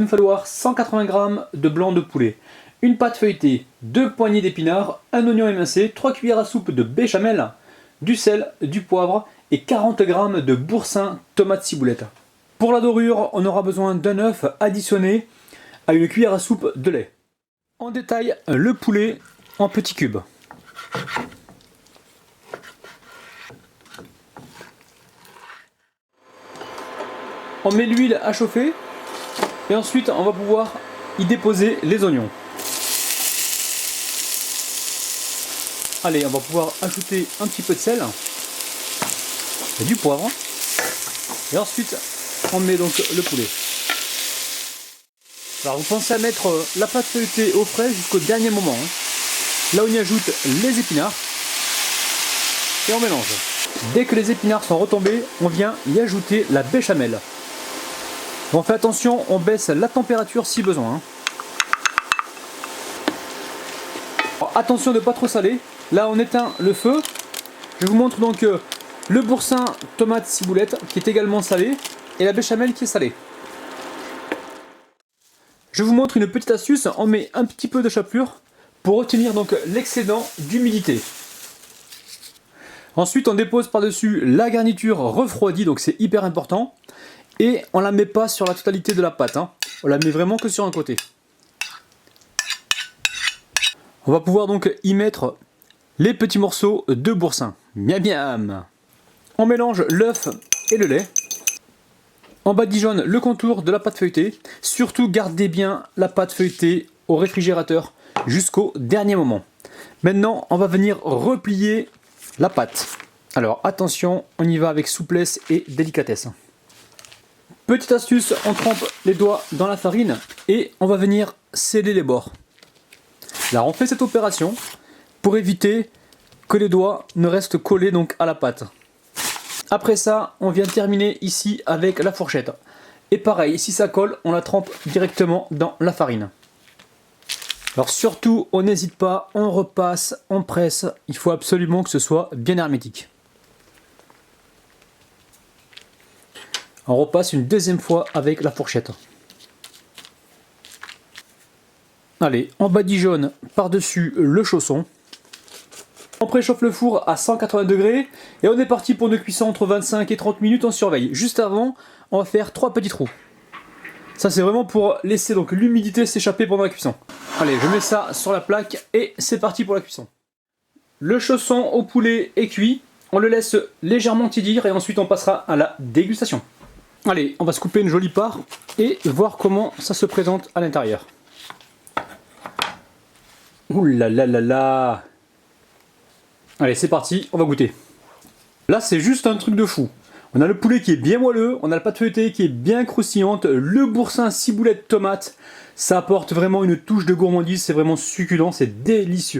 Il va me falloir 180 g de blanc de poulet, une pâte feuilletée, 2 poignées d'épinards, un oignon émincé, 3 cuillères à soupe de béchamel, du sel, du poivre et 40 g de boursin tomate ciboulette. Pour la dorure, on aura besoin d'un œuf additionné à une cuillère à soupe de lait. En détail, le poulet en petits cubes. On met l'huile à chauffer et ensuite on va pouvoir y déposer les oignons. Allez, on va pouvoir ajouter un petit peu de sel et du poivre. Et ensuite, on met donc le poulet. Alors vous pensez à mettre la pâte feuilletée au frais jusqu'au dernier moment. Là on y ajoute les épinards et on mélange. Dès que les épinards sont retombés, on vient y ajouter la béchamel. On fait attention, on baisse la température si besoin. Alors, attention de ne pas trop saler. Là on éteint le feu. Je vous montre donc le boursin tomate ciboulette qui est également salé et la béchamel qui est salée. Je vous montre une petite astuce, on met un petit peu de chapelure pour retenir donc l'excédent d'humidité. Ensuite on dépose par-dessus la garniture refroidie, donc c'est hyper important. Et on ne la met pas sur la totalité de la pâte, on la met vraiment que sur un côté. On va pouvoir donc y mettre les petits morceaux de boursin. Miam miam. On mélange l'œuf et le lait. On badigeonne le contour de la pâte feuilletée. Surtout gardez bien la pâte feuilletée au réfrigérateur jusqu'au dernier moment. Maintenant on va venir replier la pâte. Alors attention, on y va avec souplesse et délicatesse. Petite astuce, on trempe les doigts dans la farine et on va venir sceller les bords. Là on fait cette opération pour éviter que les doigts ne restent collés donc à la pâte. Après ça, on vient terminer ici avec la fourchette. Et pareil, si ça colle, on la trempe directement dans la farine. Alors surtout, on n'hésite pas, on repasse, on presse. Il faut absolument que ce soit bien hermétique. On repasse une deuxième fois avec la fourchette. Allez, on badigeonne par-dessus le chausson. On préchauffe le four à 180 degrés et on est parti pour une cuisson entre 25 et 30 minutes, on surveille. Juste avant, on va faire 3 petits trous. Ça c'est vraiment pour laisser donc l'humidité s'échapper pendant la cuisson. Allez, je mets ça sur la plaque et c'est parti pour la cuisson. Le chausson au poulet est cuit, on le laisse légèrement tiédir et ensuite on passera à la dégustation. Allez, on va se couper une jolie part et voir comment ça se présente à l'intérieur. Ouh là là là là! Allez, c'est parti, on va goûter. Là, c'est juste un truc de fou. On a le poulet qui est bien moelleux, on a la pâte feuilletée qui est bien croustillante, le boursin ciboulette tomate. Ça apporte vraiment une touche de gourmandise, c'est vraiment succulent, c'est délicieux.